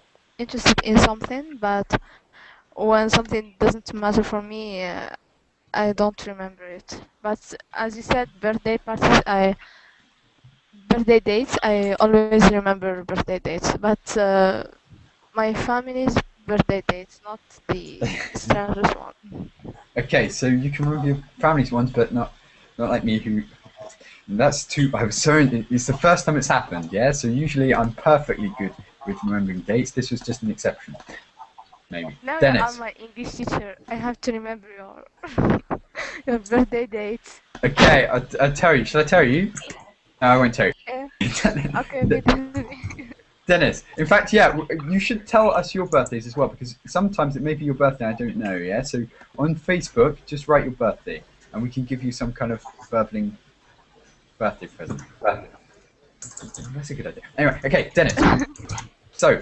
in something, but when something doesn't matter for me, I don't remember it. But as you said, birthday dates, I always remember birthday dates. But my family's birthday dates, not the strangers one. Okay, so you can remember your family's ones, but not like me who. That's too. I was so. It's the first time it's happened, yeah. So usually I'm perfectly good with remembering dates. This was just an exception, maybe. Now you are Dennis. my English teacher. I have to remember your your birthday dates. Okay, I'll tell you. Should I tell you? No, I won't tell you. Okay, okay, tell me. Dennis. In fact, yeah, you should tell us your birthdays as well, because sometimes it may be your birthday. I don't know. Yeah. So on Facebook, just write your birthday, and we can give you some kind of burbling birthday present. That's a good idea. Anyway, okay, Dennis. So,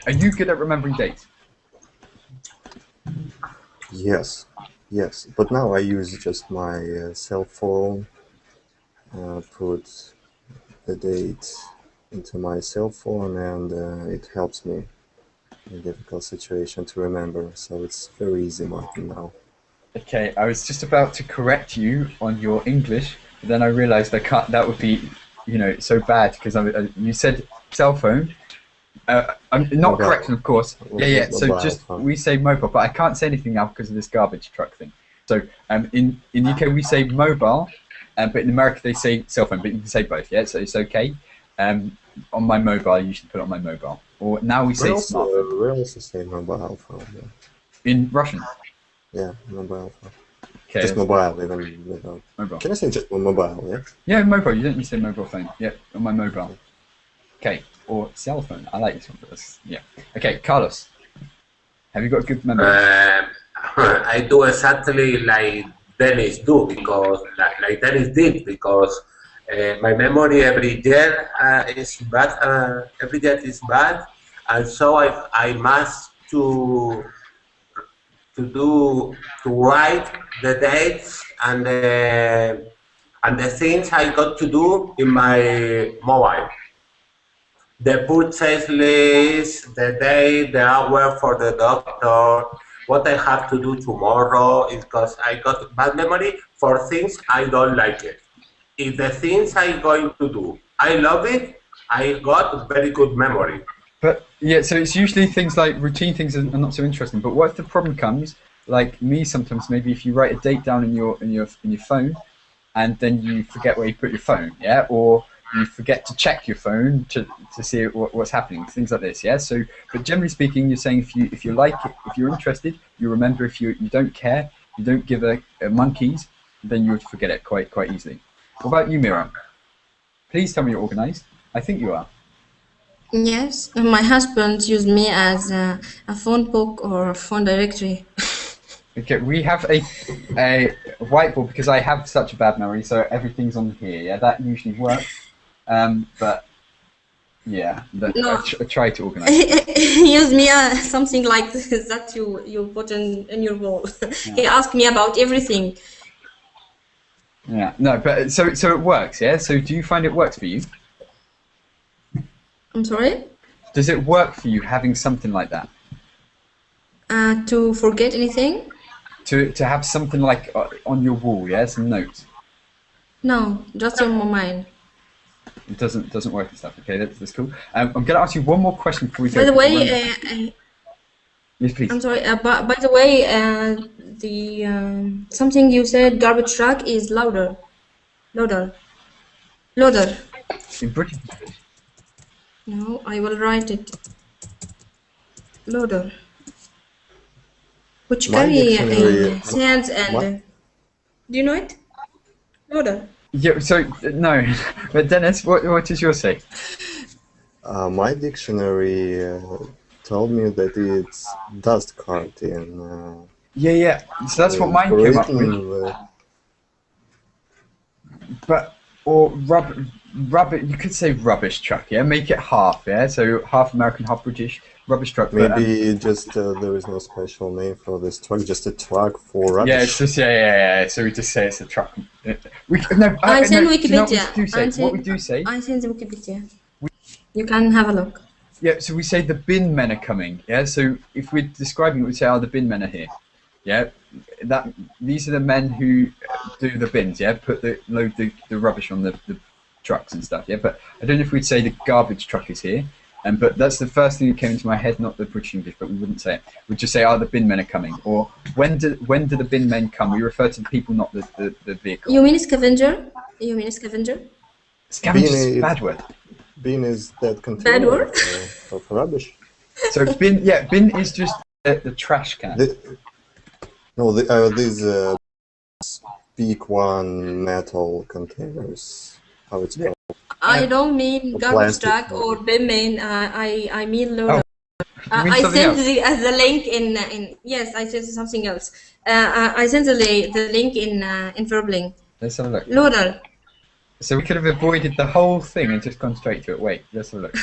are you good at remembering dates? Yes, yes. But now I use just my cell phone. Put the date into my cell phone, and it helps me in a difficult situation to remember. So it's very easy, Martin, now. Okay, I was just about to correct you on your English, but then I realised I can't. That would be, so bad because you said cell phone. I'm not Mobile. correction, of course. Yeah. So Mobile just phone. we say mobile, but I can't say anything now because of this garbage truck thing. So in UK we say mobile, but in America they say cell phone. But you can say both, yeah. So it's okay. On my mobile, I usually put it on my mobile. Or now we say smartphone. We also say mobile phone. Yeah, In Russian. yeah, mobile phone. Okay. Just mobile, even without. Mobile. Can I say just mobile? Yeah. Yeah, mobile. You don't need to say mobile phone. Yeah, on my mobile. Okay, or cell phone. I like this one for this. Yeah. Okay, Carlos. Have you got a good memory? I do exactly like Dennis do because like Dennis did because my memory every year is bad. Every year is bad, and so I must to write the dates and the things I got to do in my mobile. The purchase list, the day, the hour for the doctor, what I have to do tomorrow, because I got bad memory for things I don't like it. If the things I'm going to do, I love it, I got very good memory. But yeah, so it's usually things like routine things are not so interesting. But what if the problem comes, like me sometimes, maybe if you write a date down in your phone, and then you forget where you put your phone, yeah, or you forget to check your phone to see what's happening, things like this, yeah. So, but generally speaking, you're saying if you like it, if you're interested, you remember. If you don't care, you don't give a monkeys, then you would forget it quite easily. What about you, Mira? Please tell me you're organised. I think you are. Yes, my husband used me as a phone book or a phone directory. Okay, we have a whiteboard because I have such a bad memory, so everything's on here. Yeah, that usually works. But yeah, No. I try to organise. He used me something like this that you put in your wall. Yeah. He asked me about everything. Yeah, no, but so it works. Yeah. So do you find it works for you? I'm sorry? Does it work for you having something like that? To forget anything? To have something like on your wall, yeah, some notes. No, just on my mind. It doesn't work and stuff. Okay, that's cool. I'm going to ask you one more question before we go. By the way, yes, please. I'm sorry. By the way, something you said, garbage truck is louder. In British. No, I will write it. Loader. Which My carry dictionary- sands and. What? Do you know it? Loader. Yeah. So no, but Dennis, what does yours say? My dictionary told me that it's dust cart in. Yeah. So that's what mine came up with. written, But or rubbish. You could say rubbish truck. Yeah, make it half. Yeah, so half American, half British. Rubbish truck. Maybe just there is no special name for this truck, just a truck for rubbish. Yeah, it's just yeah. So we just say it's a truck. We no. I send no, do you know Wikipedia. what we do say? I send Wikipedia. You can have a look. Yeah, so we say the bin men are coming. Yeah, so if we're describing it, we say, "Oh, the bin men are here." Yeah, these are the men who do the bins. Yeah, load the rubbish on the trucks and stuff. Yeah, but I don't know if we'd say the garbage truck is here. But that's the first thing that came into my head, not the British English, but we wouldn't say it. We'd just say, "Oh, the bin men are coming," or when do the bin men come? We refer to the people, not the vehicle. You mean scavenger? You mean scavenger? Scavenger is a bad word. Bin is that container Bad word? of rubbish. So bin is just the trash can. These big one metal containers. How it's called? I don't mean garbage truck or bin man. I mean loader. I sent the link in yes. I sent something else. I sent the link in Verbling. Let's have a look. Loader. So we could have avoided the whole thing and just gone straight to it. Wait, let's have a look.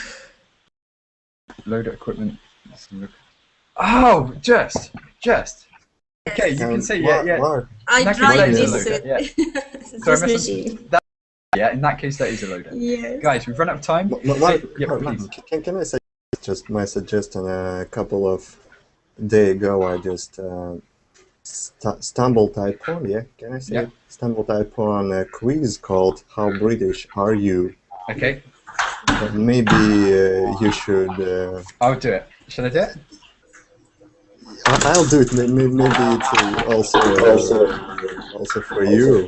Loader equipment. Let's have a look. Oh, just. Okay, you can say yeah. I tried this. This machine. Yeah, in that case, that is a loader. Yes. Guys, we've run out of time. Please. Can I say just my suggestion? A couple of days ago, I just stumbled upon. Yeah, can I say? Yeah. Stumbled upon a quiz called "How British Are You?" Okay. Maybe you should. I'll do it. Should I do it? I'll do it. Maybe it's also for you.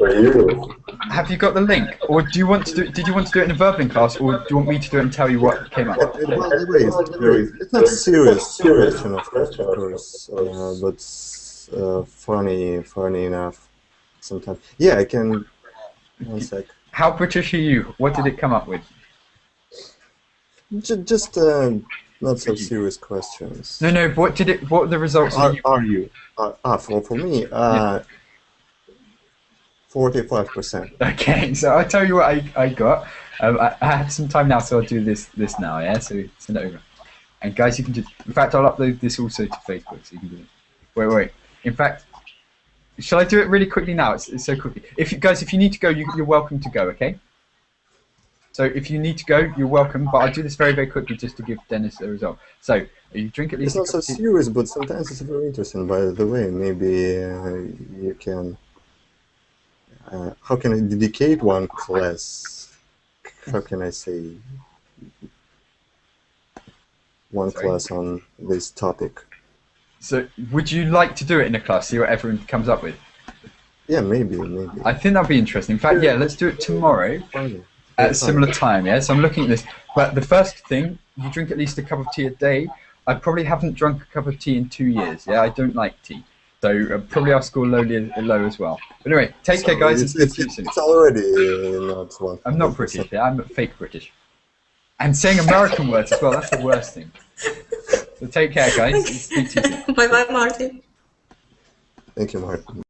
Have you got the link, or do you want to do? Did you want to do it in a Verbling class, or do you want me to do it and tell you what came up? It's not serious question, of course, but funny enough. Sometimes, yeah, I can. 1 sec. How British are you? What did it come up with? Just not so serious questions. No. What were the results? Are you? For me, 45%. Okay, so I'll tell you what I got. I have some time now, so I'll do this now. Yeah, so send it over. And guys, you can just. In fact, I'll upload this also to Facebook, so you can do it. Wait. In fact, shall I do it really quickly now? It's so quickly. If you need to go, you're welcome to go. Okay. So if you need to go, you're welcome. But I'll do this very, very quickly just to give Dennis a result. So you drink at least. It's not so serious, but sometimes it's very interesting. By the way, maybe you can. How can I dedicate one class? How can I say one class on this topic? So would you like to do it in a class? See what everyone comes up with. Yeah, maybe. I think that'd be interesting. In fact, yeah, let's do it tomorrow. At a similar time, yeah? So I'm looking at this. But the first thing, you drink at least a cup of tea a day. I probably haven't drunk a cup of tea in 2 years, yeah? I don't like tea. So probably I'll score low as well. But anyway, take care, guys. It's already not one. I'm not British, yeah? I'm fake British. And saying American words as well, that's the worst thing. So take care, guys. Speak to you soon. Bye-bye, Martin. Thank you, Martin.